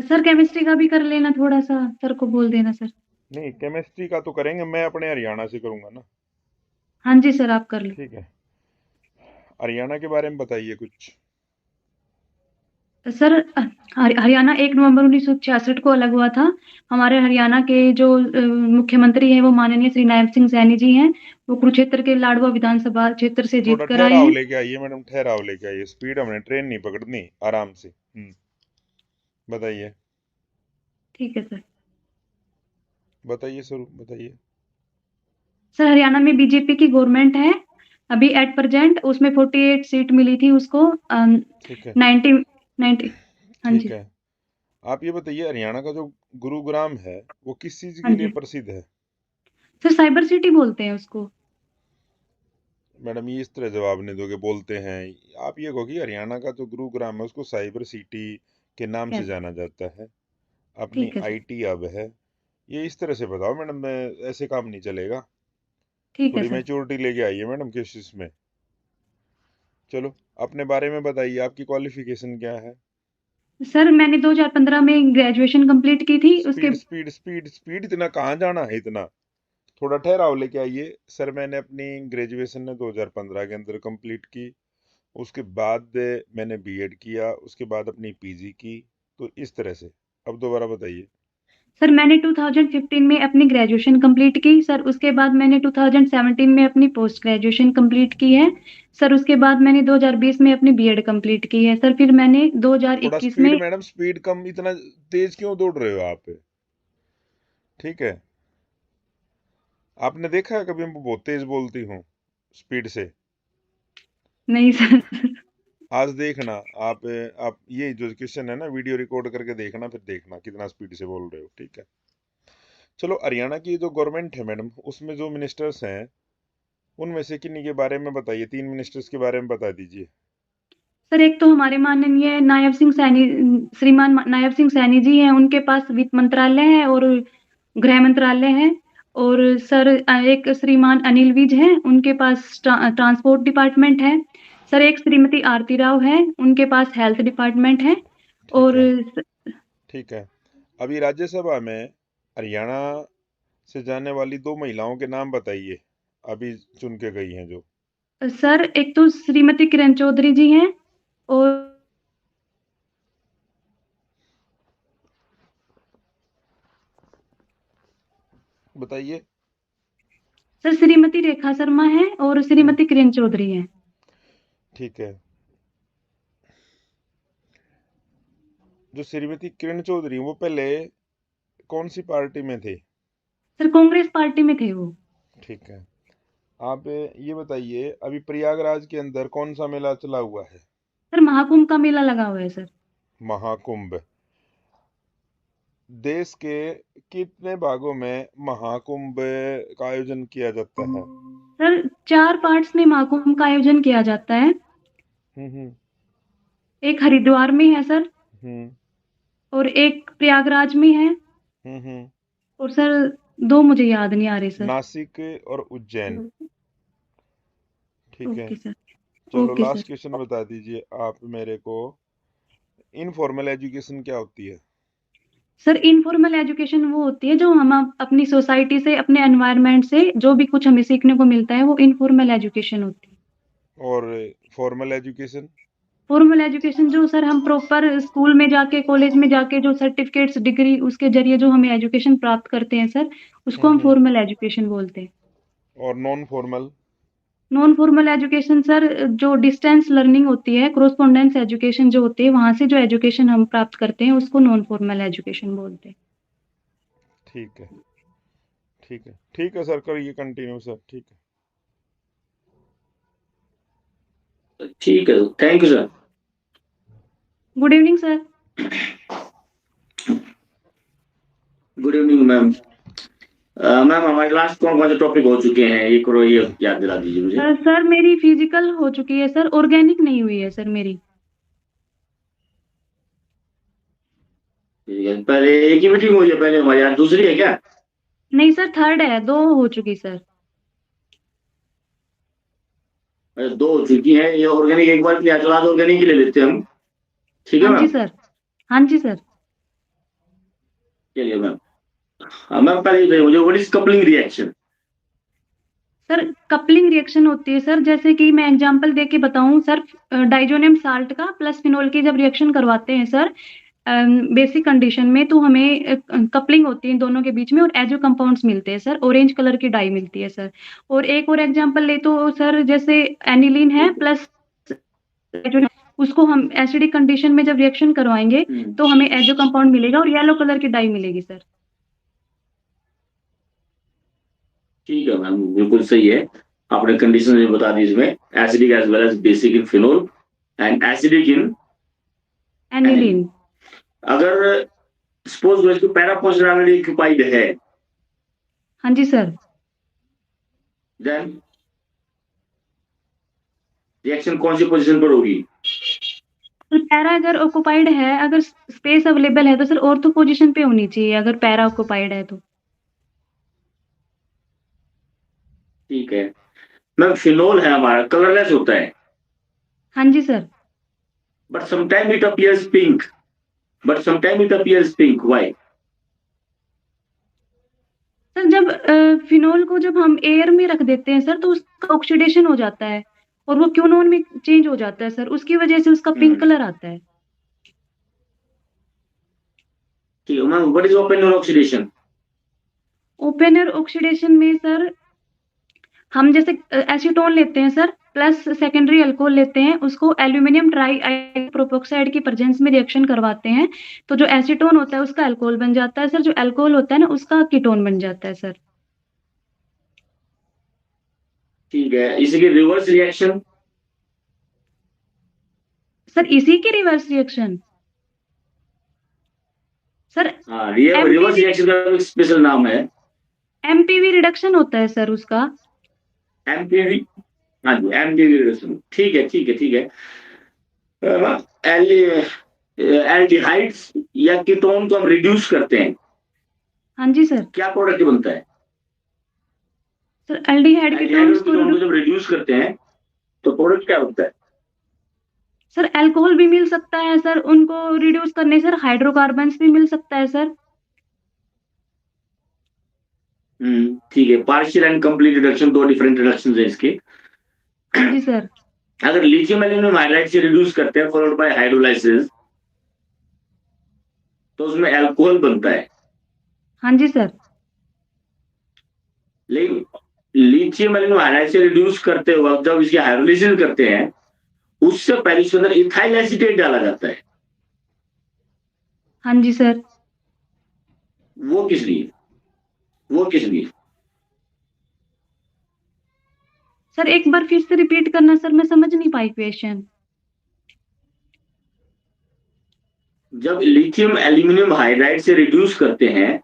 Sir chemistry का भी कर लेना, थोड़ा सा सर को बोल देना सर। नहीं, केमिस्ट्री का तो करेंगे, मैं अपने हरियाणा से करूंगा ना। हाँ जी सर, आप कर लो। ठीक है। हरियाणा के बारे में बताइए कुछ। सर हरियाणा 1 नवंबर 1966 को अलग हुआ था। हमारे हरियाणा के जो मुख्यमंत्री हैं वो माननीय श्री नायब सिंह सैनी जी हैं। वो कुरुक्षेत्र के लाडवा विधानसभा क्षेत्र से जीत थोड़ा कर आए ठहराव हैं। लेके आइए मैडम, ठहराव लेके आइए, स्पीड हमने ट्रेन नहीं पकड़नी, आराम से। बताइए। ठीक है सर। बताइए सर, बताइए। सर हरियाणा में बीजेपी की गवर्नमेंट है अभी एट प्रेजेंट, उसमें 48 सीट मिली थी उसको। ठीक है। 90 हाँ ठीक जी। है। आप ये बताइए, हरियाणा का जो गुरुग्राम है वो किस चीज हाँ के लिए जी प्रसिद्ध है? सर, साइबर सिटी बोलते हैं उसको। मैडम ये इस तरह जवाब नहीं दोगे, बोलते हैं। आप ये कहो कि हरियाणा का जो गुरुग्राम है उसको साइबर सिटी के नाम से यस। जाना जाता है, अपनी ठीक है सर। आईटी हब है। ये इस तरह से बताओ मैडम, मैं ऐसे काम नहीं चलेगा। ठीक है थोड़ी सर। मैच्योरिटी लेके आइए मैडम किस इसमें। चलो, अपने बारे में बताइए, आपकी क्वालिफिकेशन क्या है? सर मैंने 2015 में ग्रेजुएशन कंप्लीट की थी उसके। स्पीड स्पीड स्पीड स्पीड, इतना कहाँ जाना है इतना? थोड़ा ठहराव लेके आइए। सर मैंने अपनी ग्रेजुएशन ने 2015 के अंदर कंप्लीट की। उसके बाद मैंने बीएड किया, उसके बाद अपनी पीजी की। तो इस तरह से। अब दोबारा बताइए। सर मैंने 2015 में अपनी ग्रेजुएशन कंप्लीट की सर, उसके बाद मैंने 2017 में अपनी पोस्ट ग्रेजुएशन कंप्लीट की है। सर उसके बाद मैंने 2020 में अपनी बीएड कंप्लीट की है सर, फिर मैंने थोड़ा 2021 स्पीड में। मैडम, स्पीड कम, इतना तेज क्यों दौड़ रहे हो आप? ठीक है। आपने देखा है कभी मैं बहुत तेज बोलती हूँ स्पीड से? नहीं सर। आज देखना। आप आप ये जो क्वेश्चन है ना, वीडियो रिकॉर्ड करके देखना, फिर देखना कितना स्पीड से बोल रहे हो। ठीक है। चलो, हरियाणा की जो गवर्नमेंट है मैडम, उसमें जो मिनिस्टर्स हैं उनमें से किन्हीं के बारे में बताइए, 3 मिनिस्टर्स के बारे में बता दीजिए। सर एक तो हमारे माननीय नायब सिंह सैनी, श्रीमान नायब सिंह सैनी जी हैं, उनके पास वित्त मंत्रालय है और गृह मंत्रालय है। और सर एक श्रीमान अनिल विज हैं, उनके पास ट्रांसपोर्ट डिपार्टमेंट है। सर एक श्रीमती आरती राव है, उनके पास हेल्थ डिपार्टमेंट है। ठीक और है। ठीक है। अभी राज्यसभा में हरियाणा से जाने वाली 2 महिलाओं के नाम बताइए, अभी चुन के गई हैं जो। सर एक तो श्रीमती किरण चौधरी जी हैं। और बताइए। सर श्रीमती रेखा शर्मा है और हम्म। श्रीमती किरण चौधरी हैं। ठीक है। जो श्रीमती किरण चौधरी वो पहले कौन सी पार्टी में थे? सर कांग्रेस पार्टी में थे वो। ठीक है। आप ये बताइए, अभी प्रयागराज के अंदर कौन सा मेला चला हुआ है? सर महाकुंभ का मेला लगा हुआ है सर। महाकुंभ। देश के कितने भागों में महाकुंभ का आयोजन किया जाता है? सर 4 पार्ट्स में महाकुंभ का आयोजन किया जाता है। हम्म। एक हरिद्वार में है सर, हम्म। और एक प्रयागराज में है। हम्म। और सर दो मुझे याद नहीं आ रहे सर। नासिक और उज्जैन। ठीक है। Okay sir. चलो, ओके लास्ट सर। क्वेश्चन बता दीजिए आप मेरे को। इनफॉर्मल एजुकेशन क्या होती है? सर इनफॉर्मल एजुकेशन वो होती है जो हम अपनी सोसाइटी से, अपने एनवायरनमेंट से जो भी कुछ हमें सीखने को मिलता है, वो इनफॉर्मल एजुकेशन होती है। और फॉर्मल एजुकेशन? फॉर्मल एजुकेशन जो सर हम प्रॉपर स्कूल में जाके, कॉलेज में जाके जो सर्टिफिकेट्स, डिग्री, उसके जरिए जो हमें एजुकेशन प्राप्त करते हैं सर, उसको हम हम्म। फॉर्मल एजुकेशन बोलते हैं। और non formal? Non formal education sir जो डिस्टेंस लर्निंग होती है, कोरोस्पोंडेंस एजुकेशन जो होती है, वहां से जो एजुकेशन हम प्राप्त करते हैं उसको नॉन फॉर्मल एजुकेशन बोलते हैं। ठीक है। ठीक है। ठीक है सर, करिए कंटिन्यू सर। ठीक है। ठीक है, thank you sir. Good evening sir. Good evening ma'am. Ma'am हमारे लास्ट कौन कौन से टॉपिक हो चुके हैं, ये करो, ये याद दिला दीजिए मुझे। सर मेरी फिजिकल हो चुकी है सर, ऑर्गेनिक नहीं हुई है सर मेरी। ठीक है, पहले एक ही मीटिंग हुई है पहले हमारी, आज दूसरी है क्या? नहीं सर, थर्ड है, दो हो चुकी सर। अरे दो हो चुकी हैं, ये ऑर्गेनिक एक बार के लिए चला दो, ऑर्गेनिक ही ले लेते हैं हम। ठीक है हाँ जी मैम। सर। हाँ जी सर। चलिए मैम। मैम पहले ये बताइए मुझे, what is coupling reaction? Sir coupling reaction होती है सर, जैसे कि मैं एग्जांपल दे के बताऊं सर, डाइजोनियम साल्ट का प्लस फिनोल की जब रिएक्शन करवाते हैं सर बेसिक कंडीशन में, तो हमें कपलिंग होती है दोनों के बीच में और एजो कंपाउंड्स मिलते हैं सर, ऑरेंज कलर की डाई मिलती है सर। और एक और एग्जांपल ले तो सर, जैसे एनिलीन है प्लस उसको हम एसिडिक कंडीशन में जब रिएक्शन करवाएंगे तो हमें एजो कंपाउंड मिलेगा और येलो कलर की डाई मिलेगी सर। ठीक है मैम, बिल्कुल सही है, आपने कंडीशन में बता दी इसमें, acidic as well as basic in phenol and acidic in aniline. अगर सपोज इसको पैरा पोजिशन ऑक्युपाइड है, हाँ जी सर। देन रिएक्शन कौन सी पोजीशन पर होगी? तो पैरा अगर ऑक्युपाइड है, अगर स्पेस अवेलेबल है तो सर ऑर्थो पोजीशन पे होनी चाहिए, अगर पैरा ऑक्युपाइड है तो। ठीक है मैम, फिनोल है हमारा, कलरलेस होता है, हाँ जी sir. But sometime it appears pink, why? Sir जब फिनोल को जब हम एयर में रख देते हैं सर तो उसका ऑक्सीडेशन हो जाता है और वो क्यूनोन में चेंज हो जाता है सर, उसकी वजह से उसका पिंक कलर आता है। ठीक है ma'am, what is open oxidation? Opener oxidation में सर हम जैसे एसीटोन लेते हैं सर प्लस सेकेंडरी अल्कोहल लेते हैं, उसको एल्यूमिनियम ट्राई प्रोपोक्साइड की प्रेजेंस में रिएक्शन करवाते हैं, तो जो एसीटोन होता है उसका अल्कोहल बन जाता है सर, जो अल्कोहल होता है ना उसका कीटोन बन जाता है सर। ठीक है, इसी की रिवर्स रिएक्शन? सर इसी की रिवर्स रिएक्शन सर हाँ, रिवर्स रिएक्शन का एक स्पेशल नाम है, एमपीवी रिडक्शन होता है सर उसका। एमपीवी, हाँ जी एमपीवी रिडक्शन, ठीक है ठीक है ठीक है। एल्डिहाइड्स या कीटोन को हम रिड्यूस करते हैं, हाँ जी सर। क्या प्रोडक्ट बनता है? सर एल्डिहाइड कीटोन्स को जब रिड्यूस करते हैं तो प्रोडक्ट क्या बनता है? सर अल्कोहल भी मिल सकता है सर, उनको रिड्यूस करने सर हाइड्रोकार्बन्स भी मिल सकता है सर। ठीक है, पार्शियल एंड कंप्लीट रिडक्शन, दो डिफरेंट रिडक्शन है इसके। हाँ जी सर। अगर लिथियम एल्यूमिनियम हाइड्राइड से रिड्यूस करते हैं फॉलोड बाय हाइड्रोलाइसिस, तो उसमें अल्कोहल बनता है। हाँ जी सर। लेकिन लिथियम एल्यूमिनियम हाइड्राइड से रिड्यूस करते वक्त जब इसकी हाइड्रोलाइसिस करते हैं, उससे पहले इसके अंदर इथाइल एसीटेट डाला जाता है। हाँ जी सर। वो किस लिए? सर एक बार फिर से रिपीट करना सर, मैं समझ नहीं पाई क्वेश्चन। जब लिथियम एल्यूमिनियम हाइड्राइड से रिड्यूस करते हैं,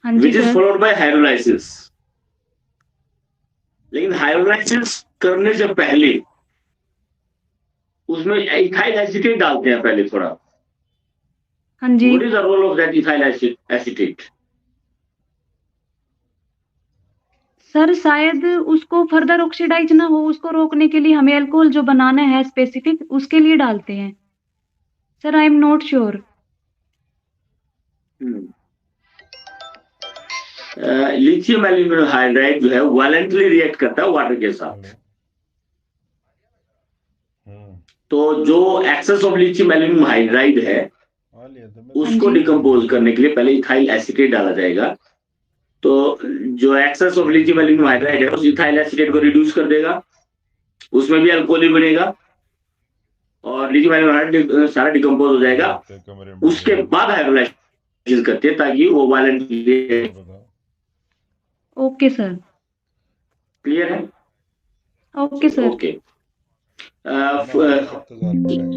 हाँ जी which is sir. Followed by hydrolysis, लेकिन हाइड्रोलाइसिस करने से पहले उसमें इथाइल एसीटेट डालते हैं पहले थोड़ा। हाँ जी। What is the role of that ethyl acetate? Sir शायद उसको फर्दर ऑक्सीडाइज ना हो, उसको रोकने के लिए हमें अल्कोहल जो बनाना है स्पेसिफिक उसके लिए डालते हैं sir, I am not sure. Lithium aluminium hydride जो है वायलेंटली रिएक्ट करता है वाटर के साथ, तो जो excess of lithium aluminium hydride है उसको डिकम्पोज करने के लिए पहले इथाइल एसीटेट डाला जाएगा, तो जो excess of lithium aluminium hydride है उस इथाइल एसीटेट को रिड्यूस कर देगा, उसमें भी अल्कोहल ही बनेगा और लिथियम एल्यूमिनियम हाइड्राइड सारा डिकम्पोज हो जाएगा। उसके बाद हाइड्रोलाइसिस करते हैं ताकि वो वायलेंट। Okay sir. क्लियर है? Okay sir. ओके।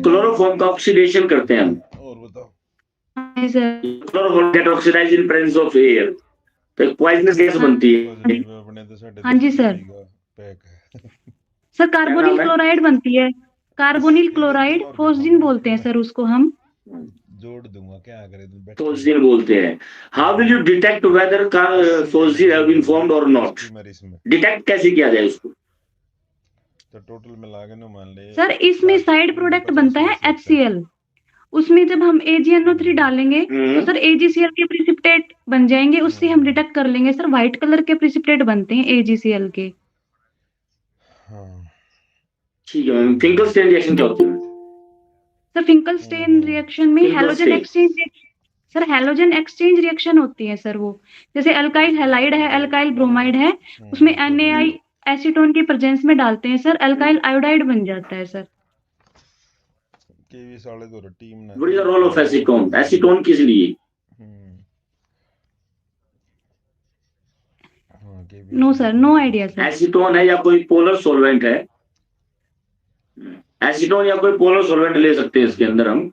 क्लोरोफॉर्म का ऑक्सीडेशन करते हैं हम, और बताओ। हाँ sir. Chloroform get oxidised in presence of air, तो एक पॉइजनस गैस बनती है। हाँ जी सर। सर कार्बोनिल क्लोराइड बनती है, कार्बोनिल क्लोराइड फोस्जिन बोलते हैं सर उसको हम। जोड़ दूंगा क्या करें, फोस्जिन बोलते हैं। How will you detect whether phosgene have been formed और नॉट? डिटेक्ट कैसे किया जाए उसको? तो टोटल मिला के ना मान ले सर इसमें साइड प्रोडक्ट बनता है HCl उसमें जब हम AgNO3 डालेंगे तो सर AgCl के प्रिसिपिटेट बन जाएंगे, उससे हम डिटेक्ट कर लेंगे सर। व्हाइट कलर के प्रिसिपिटेट बनते हैं AgCl के। ठीक है मैम। फिंकलस्टेन रिएक्शन क्या होती है सर फिंकलस्टेन रिएक्शन में halogen exchange, sir halogen exchange reaction होती है सर। वो जैसे अल्काइल हैलाइड है, अल्काइल ब्रोमाइड है, उसमें NaI एसीटोन की प्रेजेंस में डालते हैं सर, अल्काइल आयोडाइड बन जाता है sir. What is the role of acetone? Acetone किस लिए? No sir, no idea sir. Acetone है या कोई पोलर सॉल्वेंट है, एसीटोन या कोई पोलर सॉल्वेंट ले सकते हैं इसके अंदर हम।